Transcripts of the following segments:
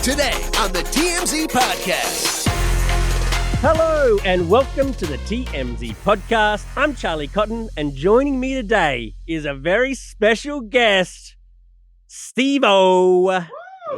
Today on the TMZ Podcast. Hello and welcome to the TMZ Podcast. I'm Charlie Cotton, and joining me today is a very special guest, Steve-O.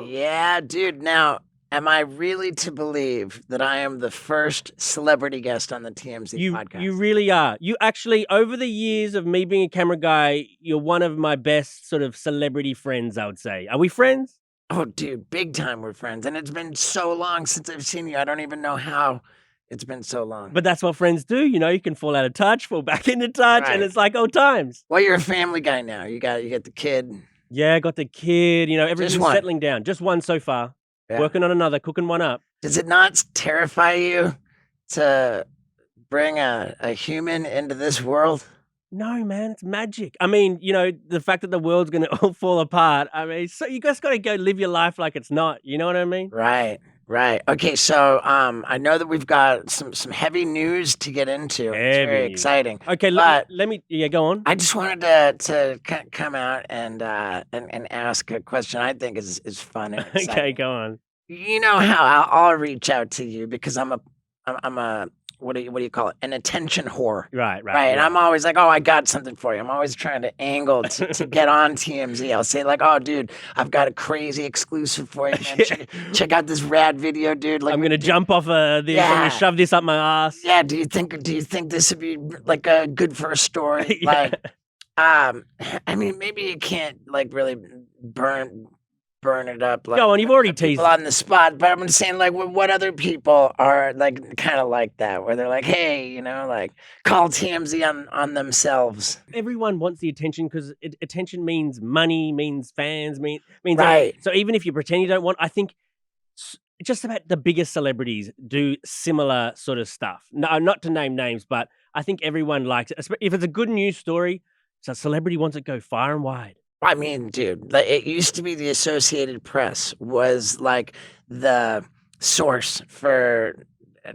Yeah, dude. Now, am I really to believe that I am the first celebrity guest on the TMZ Podcast? You really are. You actually, over the years of me being a camera guy, you're one of my best sort of celebrity friends, I would say. Are we friends? Oh, dude, big time we're friends. And it's been so long since I've seen you. I don't even know how it's been so long. But that's what friends do. You know, you can fall out of touch, fall back into touch, Right. and it's like old times. Well, you're a family guy now. You got the kid. Yeah, got the kid, you know, everything's one. settling down. Just one so far. Yeah. Working on another, cooking one up. Does it not terrify you to bring a human into this world? No, man, it's magic. I mean, you know, the fact that the world's going to all fall apart. I mean, so you just got to go live your life like it's not. You know what I mean? Right. Okay, so I know that we've got some heavy news to get into. It's Heavy very news. exciting. Okay, But- let me, go on. I just wanted to come out and ask a question I think is fun and Okay, exciting. go on. You know how I'll reach out to you because I'm a what do you call it? An attention whore. Right. Right. And I'm always like, oh, I got something for you. I'm always trying to angle to get on TMZ. I'll say like, oh, dude, I've got a crazy exclusive for you, man. Check out this rad video, dude. Like, I'm going to jump off this. I'm Yeah. going to shove this up my ass. yeah, do you think this would be like good for a story? Yeah. Like, I mean, maybe you can't like really burn it up. Like, Go on, you've already put people teased. on the spot, but I'm saying like what other people are like kind of like that, where they're like, hey, you know, like call TMZ on themselves. Everyone wants the attention because attention means money, means fans, means Right. So even if you pretend you don't want, I think just about the biggest celebrities do similar sort of stuff. No, not to name names, but I think everyone likes it. If it's a good news story, so a celebrity wants it go far and wide. I mean, dude, like it used to be the Associated Press was like the source for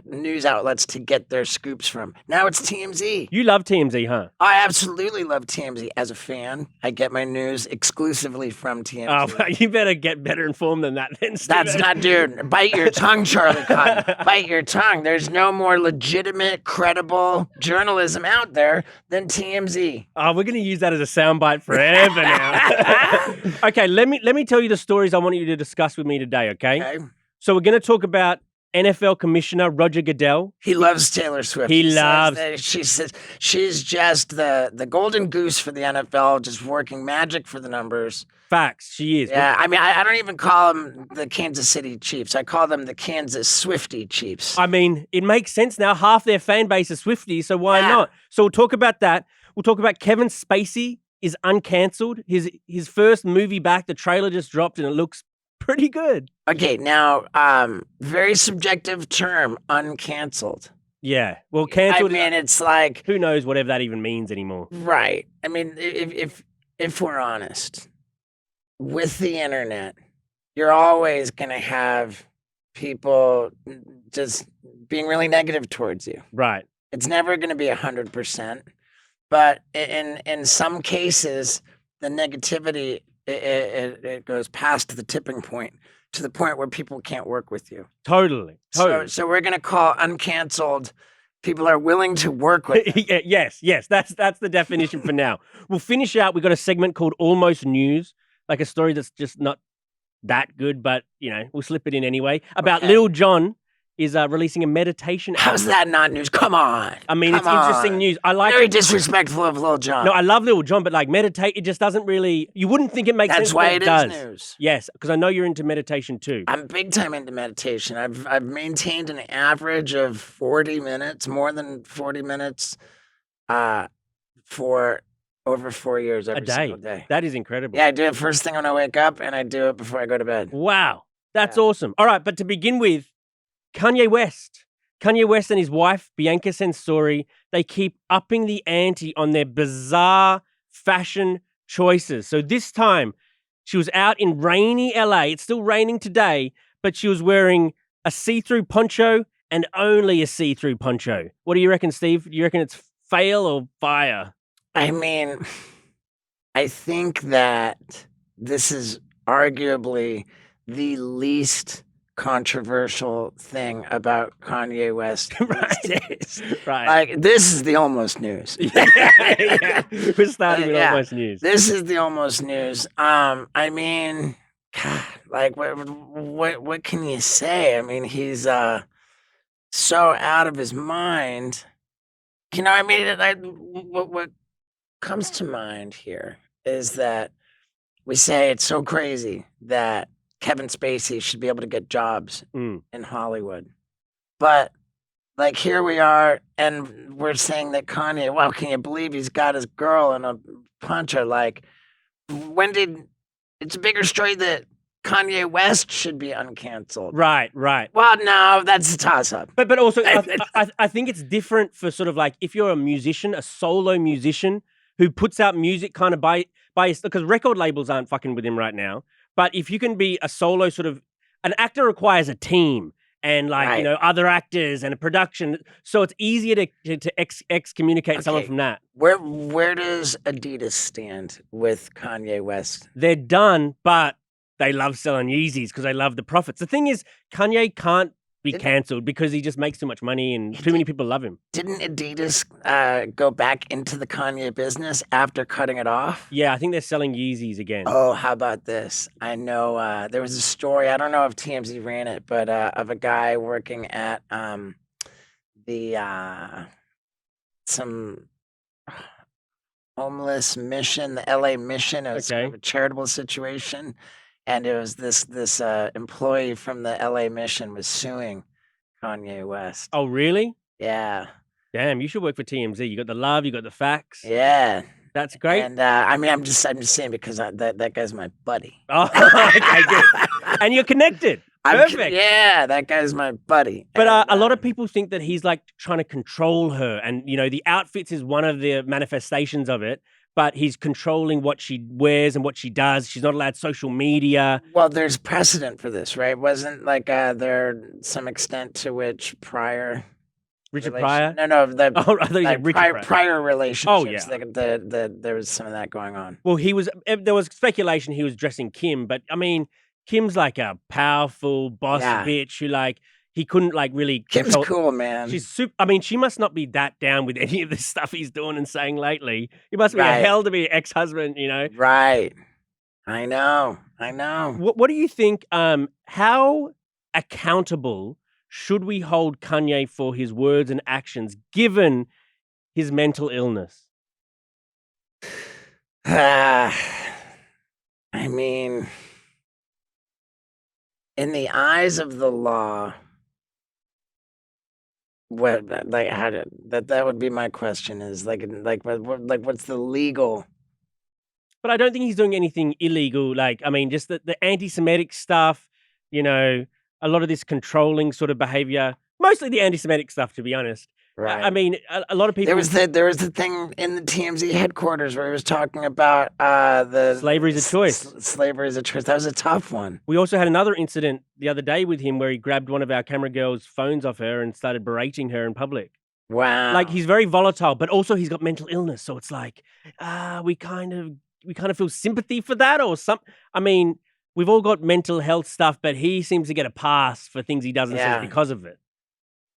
news outlets to get their scoops from. Now it's TMZ. You love TMZ, huh? I absolutely love TMZ. As a fan, I get my news exclusively from TMZ. Oh, well, you better get better informed than that then, That's Steven. not, dude. Bite your tongue, Charlie Cotton. Bite your tongue. There's no more legitimate, credible journalism out there than TMZ. Oh, we're going to use that as a soundbite forever now. Okay, let me tell you the stories I want you to discuss with me today, okay? Okay? So we're going to talk about NFL Commissioner Roger Goodell. He loves Taylor Swift. He says loves- that she says she's just the golden goose for the NFL, just working magic for the numbers. Facts, she is. Yeah, I mean, I don't even call them the Kansas City Chiefs. I call them the Kansas Swiftie Chiefs. I mean, it makes sense now. Half their fan base is Swifties, so why Yeah. not? So we'll talk about that. We'll talk about Kevin Spacey is uncancelled. His first movie back, the trailer just dropped and it looks pretty good. Okay, now, very subjective term, uncanceled. Yeah. Well, I cancelled, mean, it's like, who knows whatever that even means anymore. right. I mean, if we're honest, with the internet, you're always going to have people just being really negative towards you. Right. It's never going to be 100%, but in some cases, the negativity it goes past the tipping point to the point where people can't work with you. Totally. So we're going to call uncanceled people are willing to work with them. Yes. That's the definition for now. We'll finish out. We've got a segment called Almost News, like a story that's just not that good, but you know, we'll slip it in anyway. About Okay. Lil Jon is releasing a meditation How's album. that not news? Come on. I mean, it's Come interesting on. news. I like Very disrespectful of Lil Jon. No, I love Lil Jon, but like meditate, it just doesn't really. You wouldn't think it makes sense. That's why but it does. is news. Yes, because I know you're into meditation too. I'm big time into meditation. I've maintained an average of 40 minutes, more than 40 minutes, for over 4 years every day. single day. That is incredible. Yeah, I do it first thing when I wake up, and I do it before I go to bed. Wow, that's Yeah. awesome. All right, but to begin with, Kanye West. Kanye West and his wife, Bianca Sensori, they keep upping the ante on their bizarre fashion choices. So this time, she was out in rainy LA. It's still raining today, but she was wearing a see-through poncho and only a see-through poncho. What do you reckon, Steve? Do you reckon it's fail or fire? I mean, I think that this is arguably the least controversial thing about Kanye West these days. Right. Like, this is the almost news. Yeah. We're starting with almost news. This is the almost news. I mean, God, like, what can you say? I mean, he's so out of his mind. You know, I mean, what comes to mind here is that we say it's so crazy that Kevin Spacey should be able to get jobs in Hollywood. But, like, here we are, and we're saying that Kanye, wow, can you believe he's got his girl in a Poncho? Like, it's a bigger story that Kanye West should be uncanceled. Right. Well, no, that's a toss-up. But also, I think it's different for sort of like if you're a musician, a solo musician who puts out music kind of by because record labels aren't fucking with him right now. But if you can be a solo sort of, an actor requires a team and like, other actors and a production. So it's easier to excommunicate someone from that. Where does Adidas stand with Kanye West? They're done, but they love selling Yeezys because they love the profits. The thing is, Kanye can't be cancelled because he just makes too much money and too many people love him. Didn't Adidas go back into the Kanye business after cutting it off? Yeah, I think they're selling Yeezys again. Oh, how about this? I know there was a story, I don't know if TMZ ran it, but of a guy working at some homeless mission, the LA mission. It was sort of a charitable situation. And it was this employee from the LA mission was suing Kanye West. Oh, really? Yeah. Damn, you should work for TMZ. You got the love, you got the facts. Yeah. That's great. And I mean, I'm just saying because that guy's my buddy. Oh, okay, good. And you're connected. Perfect. Yeah, that guy's my buddy. But a lot of people think that he's like trying to control her, and the outfits is one of the manifestations of it. But he's controlling what she wears and what she does. She's not allowed social media. Well, there's precedent for this, right? Wasn't like there some extent to which Richard Pryor? No. Prior relationships. Oh, yeah. There was some of that going on. Well, there was speculation he was dressing Kim, but I mean, Kim's like a powerful boss bitch who like, he couldn't like really. Kim's cool, man. She's super. I mean, she must not be that down with any of the stuff he's doing and saying lately. It must be a hell to be an ex-husband, Right. I know. What do you think? How accountable should we hold Kanye for his words and actions, given his mental illness? I mean, in the eyes of the law. That would be my question is what's the legal? But I don't think he's doing anything illegal. Like, I mean, just the anti-Semitic stuff, a lot of this controlling sort of behavior, mostly the anti-Semitic stuff, to be honest. Right. I mean, a lot of people. There was the thing in the TMZ headquarters where he was talking about the slavery is a choice. Slavery is a choice. That was a tough one. We also had another incident the other day with him where he grabbed one of our camera girls' phones off her and started berating her in public. Wow. Like, he's very volatile, but also he's got mental illness. So it's like, we kind of feel sympathy for that or something. I mean, we've all got mental health stuff, but he seems to get a pass for things he does and says because of it.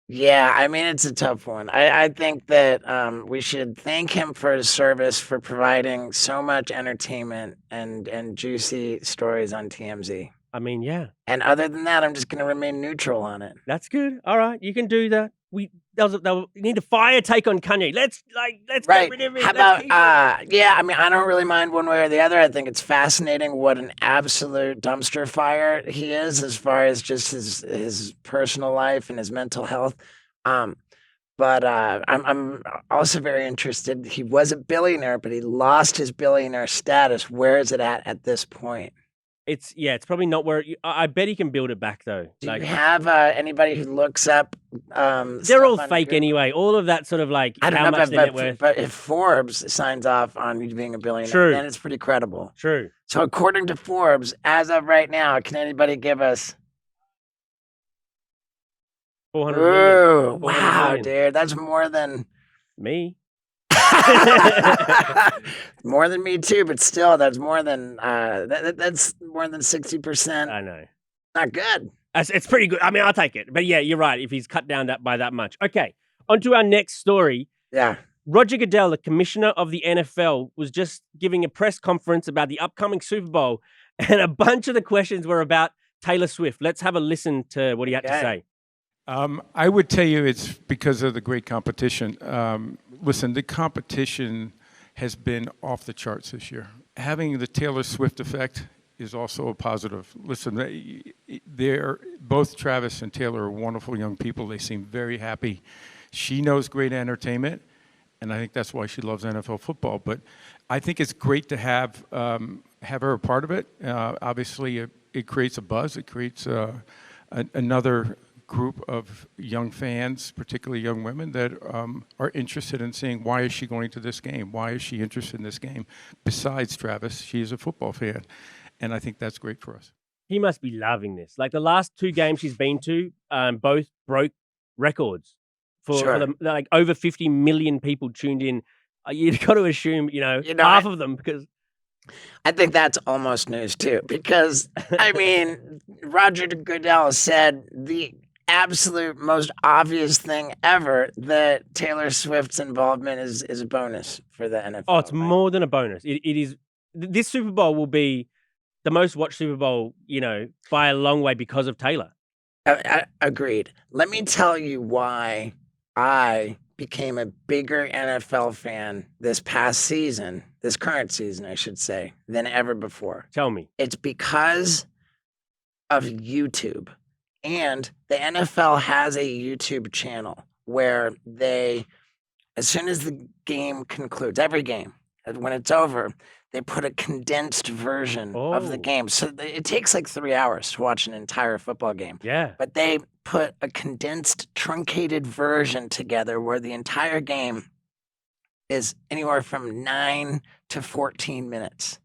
Yeah, I mean, it's a tough one. I think that we should thank him for his service for providing so much entertainment and juicy stories on TMZ. I mean, yeah. And other than that, I'm just going to remain neutral on it. That's good. All right, you can do that. We need a fire take on Kanye. Let's get rid of it. How about I mean, I don't really mind one way or the other. I think it's fascinating what an absolute dumpster fire he is as far as just his personal life and his mental health. But I'm also very interested. He was a billionaire, but he lost his billionaire status. Where is it at this point? It's probably not where. I bet he can build it back though. Do you have anybody who looks up? They're all fake Google? Anyway. All of that sort of like I don't how know, much their net worth. But if Forbes signs off on you being a billionaire, True. then it's pretty credible. True. So according to Forbes, as of right now, can anybody give us 400 million? Wow, million. Dude, that's more than me. More than me too, but still, that's more than that's more than 60%. I know. Not good. It's pretty good. I mean, I'll take it. But yeah, you're right. If he's cut down by that much. Okay, on to our next story. Yeah. Roger Goodell, the commissioner of the NFL, was just giving a press conference about the upcoming Super Bowl, and a bunch of the questions were about Taylor Swift. Let's have a listen to what he had to say. I would tell you it's because of the great competition. Listen, the competition has been off the charts this year. Having the Taylor Swift effect is also a positive. Listen, both Travis and Taylor are wonderful young people. They seem very happy. She knows great entertainment, and I think that's why she loves NFL football. But I think it's great to have her a part of it. Obviously, it creates a buzz. It creates another group of young fans, particularly young women, that are interested in seeing, why is she going to this game? Why is she interested in this game? Besides Travis, she is a football fan. And I think that's great for us. He must be loving this. Like the last 2 games she's been to, both broke records for like over 50 million people tuned in. You've got to assume, half of them, because I think that's almost news too, because I mean, Roger Goodell said the absolute most obvious thing ever, that Taylor Swift's involvement is a bonus for the NFL. Oh, it's more than a bonus. It is. This Super Bowl will be the most watched Super Bowl, by a long way because of Taylor. Agreed. Let me tell you why I became a bigger NFL fan this current season, I should say, than ever before. Tell me. It's because of YouTube. And the NFL has a YouTube channel where they, as soon as the game concludes, every game, when it's over, they put a condensed version of the game. So it takes like 3 hours to watch an entire football game. Yeah. But they put a condensed, truncated version together where the entire game is anywhere from 9 to 14 minutes.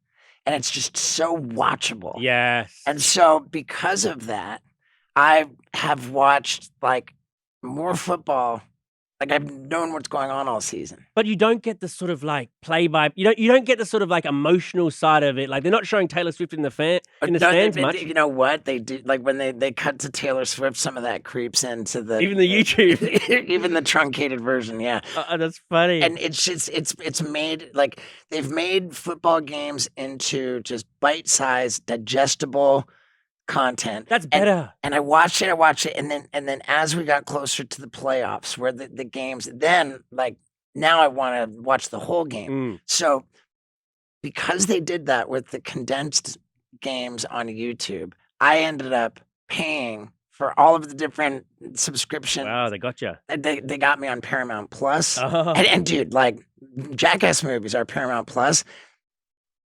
And it's just so watchable. Yes. And so because of that, I have watched like more football. Like I've known what's going on all season. But you don't get the sort of like you don't get the sort of like emotional side of it. Like they're not showing Taylor Swift in the stands much. You know what they do? Like when they cut to Taylor Swift, some of that creeps into even the YouTube, even the truncated version. Yeah, that's funny. And it's just it's made like they've made football games into just bite-sized, digestible content. That's better. And I watched it, and then as we got closer to the playoffs, where the games, then like now I want to watch the whole game. So because they did that with the condensed games on YouTube, I ended up paying for all of the different subscriptions. Wow, they got you. They got me on Paramount Plus. And dude, like Jackass movies are Paramount Plus.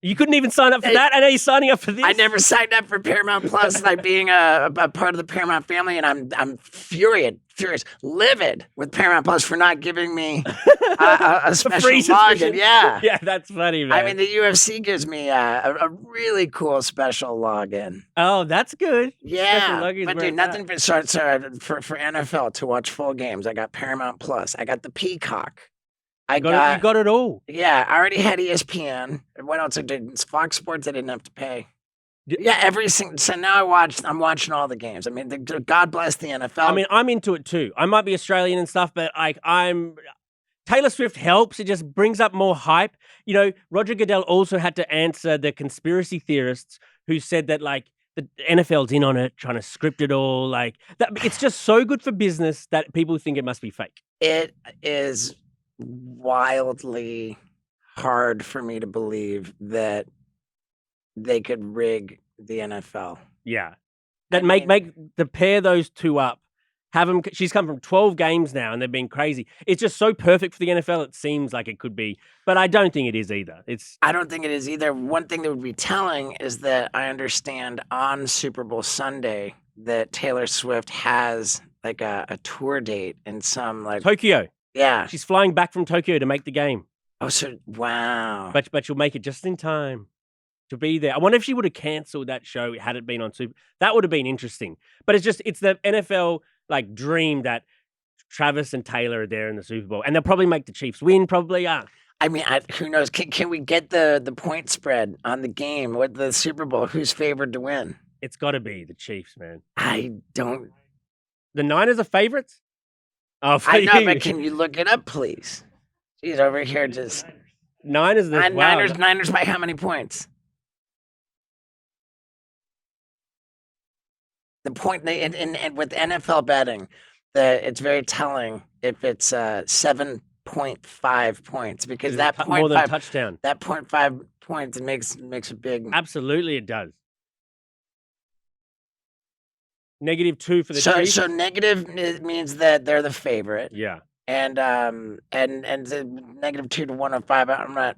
You couldn't even sign up for that? I know you're signing up for this. I never signed up for Paramount Plus, like being a part of the Paramount family, and I'm furious, livid with Paramount Plus for not giving me a special free login. Yeah. Yeah, that's funny, man. I mean, the UFC gives me a really cool special login. Oh, that's good. Yeah. But dude, nothing for NFL to watch full games. I got Paramount Plus. I got the Peacock. You got it all. Yeah, I already had ESPN. What else I did? It's Fox Sports. I didn't have to pay. Yeah, so now I'm watching all the games. I mean, God bless the NFL. I mean, I'm into it too. I might be Australian and stuff, but Taylor Swift helps. It just brings up more hype. Roger Goodell also had to answer the conspiracy theorists who said that like the NFL's in on it, trying to script it all. Like that, it's just so good for business that people think it must be fake. It is wildly hard for me to believe that they could rig the NFL. Yeah. Make to pair those two up. Have them. She's come from 12 games now, and they've been crazy. It's just so perfect for the NFL. It seems like it could be, but I don't think it is either. I don't think it is either. One thing that would be telling is that I understand on Super Bowl Sunday that Taylor Swift has like a tour date in some like Tokyo. Yeah. She's flying back from Tokyo to make the game. Oh, so wow. But she'll make it just in time to be there. I wonder if she would have canceled that show had it been on Super. That would have been interesting. But it's the NFL like dream that Travis and Taylor are there in the Super Bowl. And they'll probably make the Chiefs win, probably. I mean, who knows? Can we get the point spread on the game with the Super Bowl? Who's favored to win? It's got to be the Chiefs, man. I don't. The Niners are favorites? Oh, for I know, you. but can you look it up, please? He's over here just. Niners, wow. Niners by how many points? The point and with NFL betting, it's very telling if it's 7.5 points because that more than a 0.5 touchdown. That 0.5 points it makes a big. Absolutely, it does. -2 for the Chiefs. So negative means that they're the favorite. Yeah. And the -2 to 105. I'm not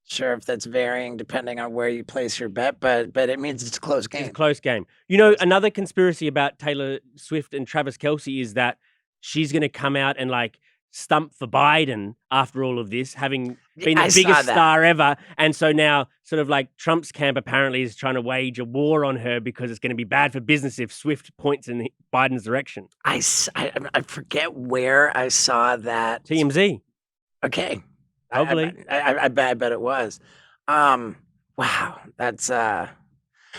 sure if that's varying depending on where you place your bet, but it means it's a close game. It's a close game. You know, another conspiracy about Taylor Swift and Travis Kelce is that she's going to come out and like stump for Biden after all of this, having been the biggest star ever. And so now sort of like Trump's camp apparently is trying to wage a war on her because it's going to be bad for business if Swift points in Biden's direction. I forget where I saw that. TMZ. Okay. Hopefully. I bet it was. Wow. That's Do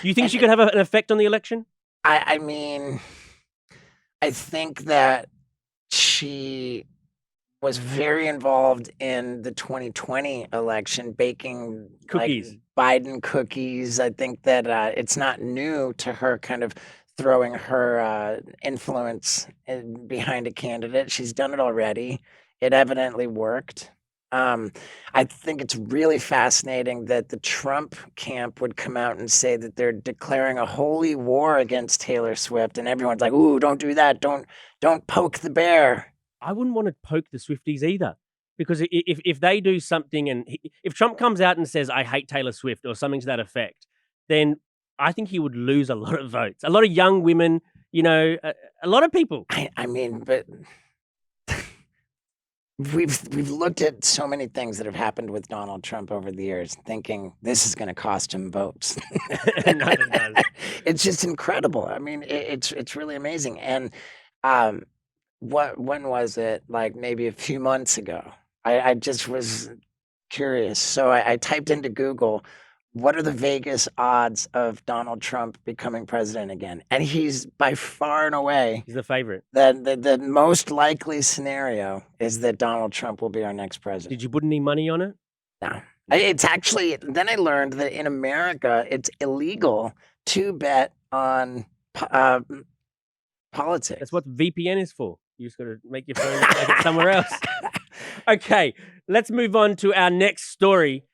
you think she could have an effect on the election? I mean, I think that she was very involved in the 2020 election, baking cookies, like Biden cookies. I think that it's not new to her kind of throwing her influence behind a candidate. She's done it already. It evidently worked. I think it's really fascinating that the Trump camp would come out and say that they're declaring a holy war against Taylor Swift, and everyone's like, "Ooh, don't do that! Don't poke the bear." I wouldn't want to poke the Swifties either, because if they do something, and if Trump comes out and says, "I hate Taylor Swift" or something to that effect, then I think he would lose a lot of votes, a lot of young women, you know, a lot of people. I mean, but. We've looked at so many things that have happened with Donald Trump over the years, thinking this is going to cost him votes. No, it does. It's just incredible. I mean, it's really amazing. And when was it? Like maybe a few months ago. I just was curious, so I typed into Google, what are the Vegas odds of Donald Trump becoming president again? And he's by far and away he's the favorite. The most likely scenario is that Donald Trump will be our next president. Did you put any money on it? No. It's actually, then I learned that in America, it's illegal to bet on politics. That's what VPN is for. You just got to make your phone like it's somewhere else. Okay, let's move on to our next story.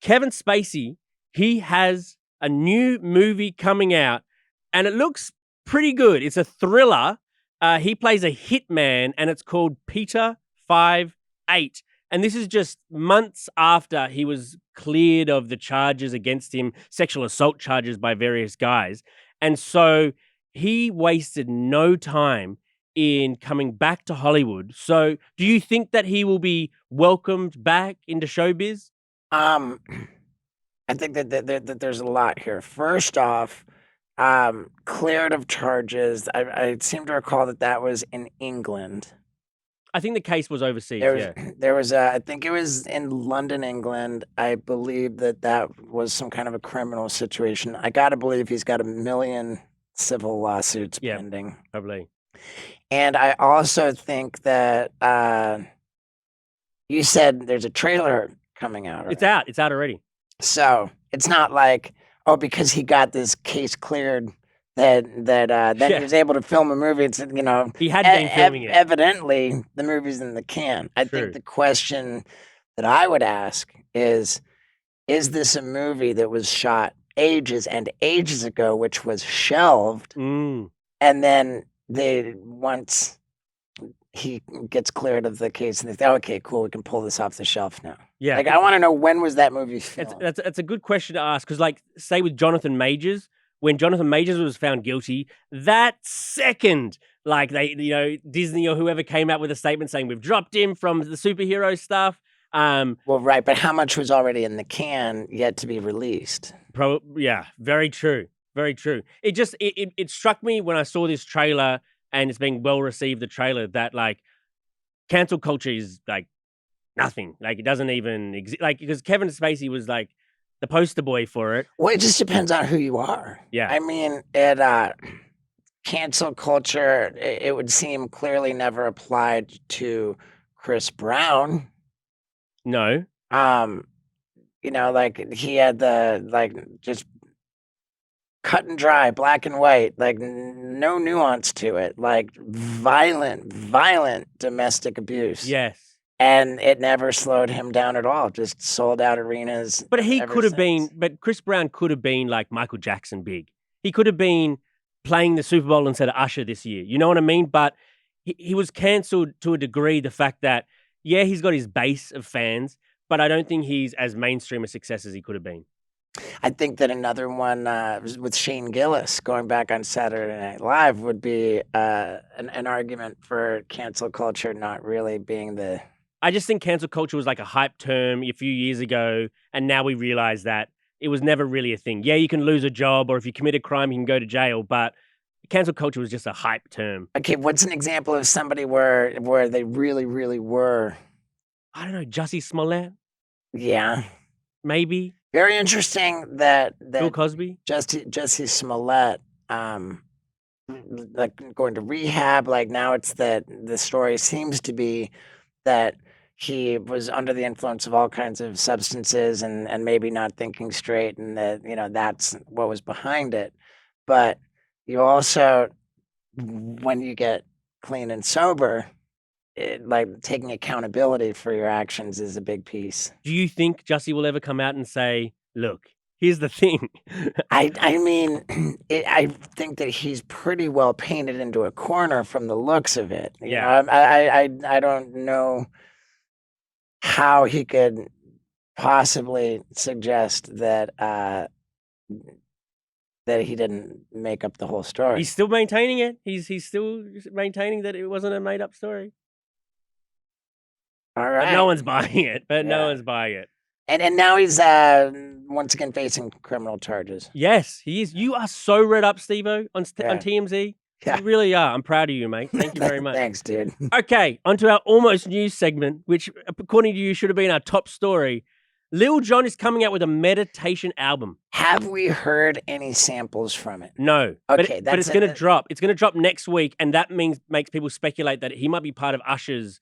Kevin Spacey, he has a new movie coming out, and it looks pretty good. It's a thriller. He plays a hitman, and it's called Peter 5-8. And this is just months after he was cleared of the charges against him, sexual assault charges by various guys. And so he wasted no time in coming back to Hollywood. So do you think that he will be welcomed back into showbiz? I think that there's a lot here. First off, cleared of charges. I seem to recall that was in England. I think the case was overseas. There was I think it was in London, England. I believe that was some kind of a criminal situation. I got to believe he's got 1 million civil lawsuits pending. Probably. And I also think that you said there's a trailer coming out. Right? It's out. It's out already. So it's not like, because he got this case cleared that he was able to film a movie. It's, he had been filming it. Evidently, the movie's in the can. I think the question that I would ask is this a movie that was shot ages and ages ago, which was shelved, and then once he gets cleared of the case, and they say, okay, cool, we can pull this off the shelf now. Yeah. Like, I want to know, when was that movie filmed? That's a good question to ask, because, like, say with Jonathan Majors, when Jonathan Majors was found guilty, that second, like, Disney or whoever came out with a statement saying, we've dropped him from the superhero stuff. Well, right, but how much was already in the can yet to be released? Yeah, very true. Very true. It just, it struck me when I saw this trailer, and it's being well received, the trailer, that like cancel culture is like nothing. Like it doesn't even exist. Like, because Kevin Spacey was like the poster boy for it. Well, it just depends on who you are. Yeah. I mean, cancel culture, it would seem clearly never applied to Chris Brown. No. Like he had just cut and dry, black and white, like no nuance to it, like violent domestic abuse. Yes. And it never slowed him down at all. Just sold out arenas. But he ever could have since. been, but Chris Brown could have been like Michael Jackson big. He could have been playing the Super Bowl instead of Usher this year. You know what I mean? But he was cancelled to a degree, the fact that, yeah, he's got his base of fans, but I don't think he's as mainstream a success as he could have been. I think that another one with Shane Gillis going back on Saturday Night Live would be an argument for cancel culture not really being the... I just think cancel culture was like a hype term a few years ago, and now we realize that it was never really a thing. Yeah, you can lose a job, or if you commit a crime, you can go to jail, but cancel culture was just a hype term. Okay, what's an example of somebody where they really, really were? I don't know, Jussie Smollett, Yeah. maybe. Very interesting that Bill Cosby. Jussie Smollett, like going to rehab. Like now, it's that the story seems to be that he was under the influence of all kinds of substances and maybe not thinking straight, and that that's what was behind it. But you also, when you get clean and sober, like taking accountability for your actions is a big piece. Do you think Jussie will ever come out and say, look, here's the thing? I mean, I think that he's pretty well painted into a corner from the looks of it. You Yeah. know, I don't know how he could possibly suggest that that he didn't make up the whole story. He's still maintaining it. He's still maintaining that it wasn't a made up story. All But right. no one's buying it. But no Yeah. one's buying it. And now he's once again facing criminal charges. Yes, he is. You are so read up, Steve-O, on Yeah. TMZ. Yeah. You really are. I'm proud of you, mate. Thank you very much. Thanks, dude. Okay, onto our almost news segment, which, according to you, should have been our top story. Lil Jon is coming out with a meditation album. Have we heard any samples from it? No. Okay, but it's going to drop. It's going to drop next week, and that makes people speculate that he might be part of Usher's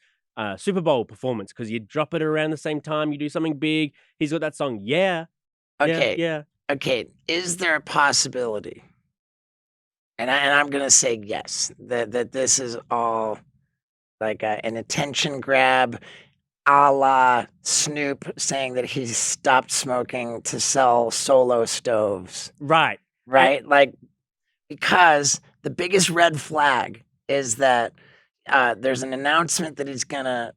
Super Bowl performance, because you drop it around the same time, you do something big. He's got that song, Yeah. Okay. Yeah. Okay. Is there a possibility? And I'm gonna say yes. That this is all like an attention grab, a la Snoop saying that he stopped smoking to sell solo stoves. Right. Right? Like, because the biggest red flag is that there's an announcement that he's gonna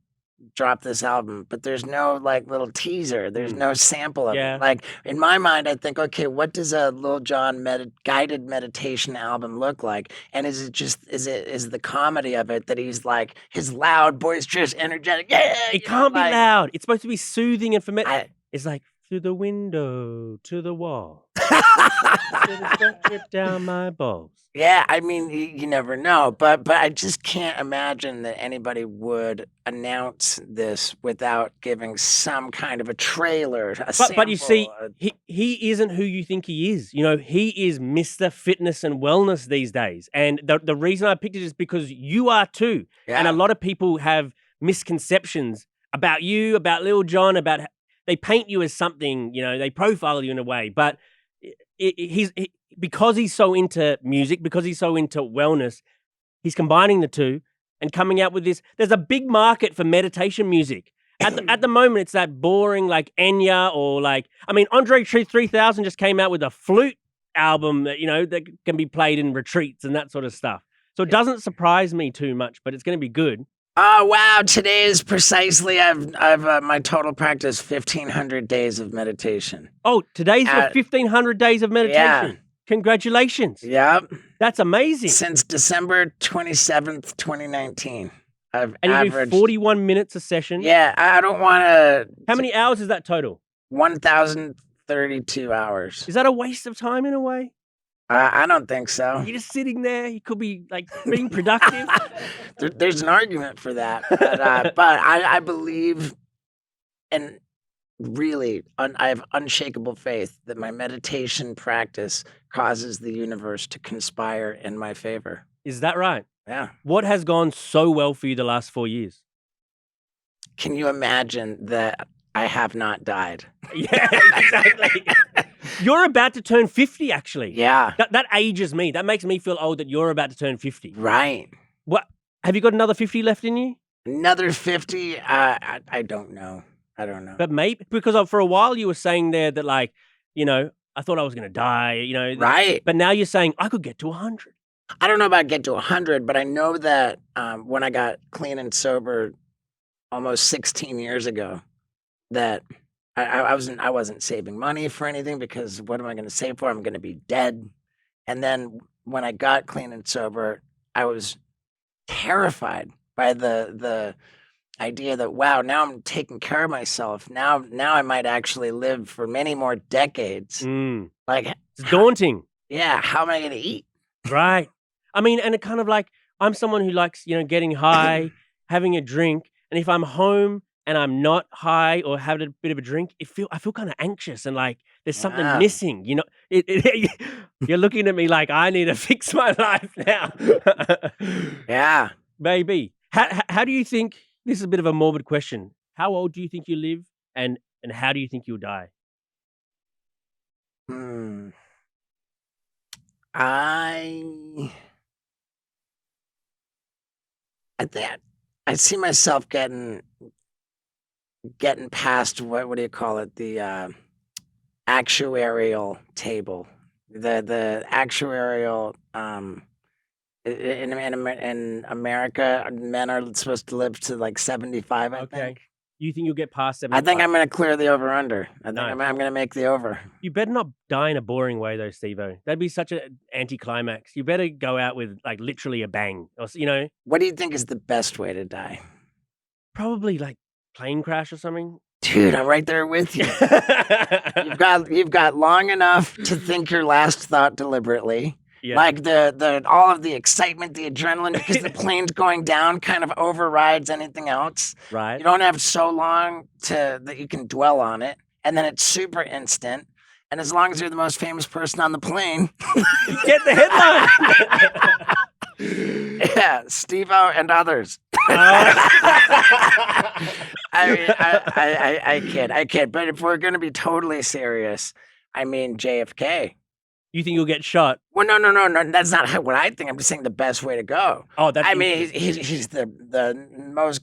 drop this album, but there's no like little teaser. There's no sample of Yeah. it. Like in my mind, I think, okay, what does a Lil Jon guided meditation album look like? And is it the comedy of it that he's like his loud, boisterous, energetic? Yeah, It can't be loud. It's supposed to be soothing and familiar. I- It's like, through the window to the wall. Feel the sweat drip down my balls. Yeah, I mean, you never know, but I just can't imagine that anybody would announce this without giving some kind of a trailer, But you see, sample, he isn't who you think he is. You know, he is Mr. Fitness and Wellness these days. And the reason I picked it is because you are too. yeah. And a lot of people have misconceptions about you, about Lil Jon, they paint you as something, you know, they profile you in a way. But because he's so into music, because he's so into wellness, he's combining the two and coming out with this. There's a big market for meditation music. At the moment, it's that boring like Enya or like, I mean, Andre 3000 just came out with a flute album that, you know, that can be played in retreats and that sort of stuff. So it doesn't surprise me too much, but it's going to be good. Oh wow! Today is precisely I've my total practice 1,500 days of meditation. Oh, today's your 1,500 days of meditation. Yeah. Congratulations. Yep, That's amazing. since December 27th, 2019. I've And you averaged. do 41 minutes a session. Yeah, I don't want to. How many hours is that total? 1,032 hours. Is that a waste of time in a way? I don't think so. You're just sitting there. You could be like being productive. There's an argument for that, but I believe, and really, I have unshakable faith that my meditation practice causes the universe to conspire in my favor. Is that right? Yeah. What has gone so well for you the last 4 years? Can you imagine that I have not died? Yeah, exactly. You're about to turn 50, actually. Yeah. That ages me. That makes me feel old that you're about to turn 50. Right. What? Have you got another 50 left in you? Another 50? I don't know. I don't know. But maybe, because for a while you were saying there that, like, you know, I thought I was going to die, you know. Right. But now you're saying I could get to 100. I don't know about get to 100, but I know that when I got clean and sober almost 16 years ago, that I wasn't saving money for anything, because what am I going to save for? I'm going to be dead. And then when I got clean and sober, I was terrified by the idea that, wow, now I'm taking care of myself. Now I might actually live for many more decades. Like, It's daunting. yeah, how am I going to eat? Right. I mean, and it kind of like, I'm someone who likes, you know, getting high, having a drink. And if I'm home and I'm not high or having a bit of a drink, I feel kind of anxious and like there's something Yeah. missing. You know, you're looking at me like I need to fix my life now. Yeah. Maybe. How do you think, this is a bit of a morbid question, how old do you think you live and how do you think you'll die? I think I see myself getting past what do you call it? The actuarial table. The actuarial in America, men are supposed to live to like 75, I Okay. think. You think you'll get past 75? I think I'm going to clear the over under. I think Nice. I'm going to make the over. You better not die in a boring way, though, Steve-O. That'd be such an anticlimax. You better go out with, like, literally a bang. Or, you know, What do you think is the best way to die? probably, like, plane crash or something. Dude, I'm right there with you. You've got long enough to think your last thought deliberately. Yeah. Like the all of the excitement, the adrenaline, because the plane's going down kind of overrides anything else. Right. You don't have so long that you can dwell on it, and then it's super instant. And as long as you're the most famous person on the plane, You get the headline. yeah, Steve-O and others. I mean, I kid. But if we're going to be totally serious, I mean, JFK. You think you'll get shot? Well, no. That's not what I think. I'm just saying the best way to go. Oh, that's. I mean, he's the most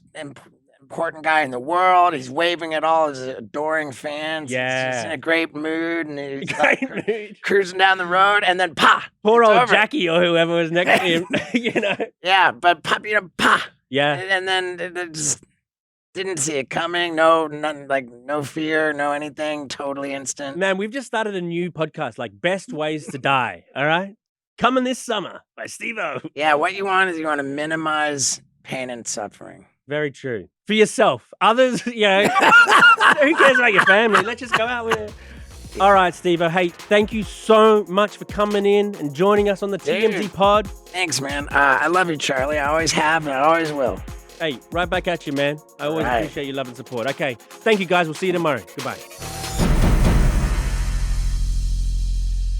important guy in the world. He's waving at all his adoring fans. Yeah. He's in a great mood, and he's Great mood. cruising down the road, and then Poor it's old over. Jackie or whoever was next to him. You know. Yeah, but Yeah. and then it just didn't see it coming. Nothing, like no fear, no anything. Totally instant. Man, we've just started a new podcast, like Best Ways to Die. All right, coming this summer by Steve-O. Yeah, what you want is you want to minimize pain and suffering. Very true. For yourself. Others, you know, who cares about your family? Let's just go out with it. All right, Steve-O. Hey, thank you so much for coming in and joining us on the TMZ Dude. pod. Thanks, man. I love you, Charlie. I always have, and I always will. Hey, right back at you, man. I always Right. appreciate your love and support. Okay, thank you, guys. We'll see you tomorrow. Goodbye.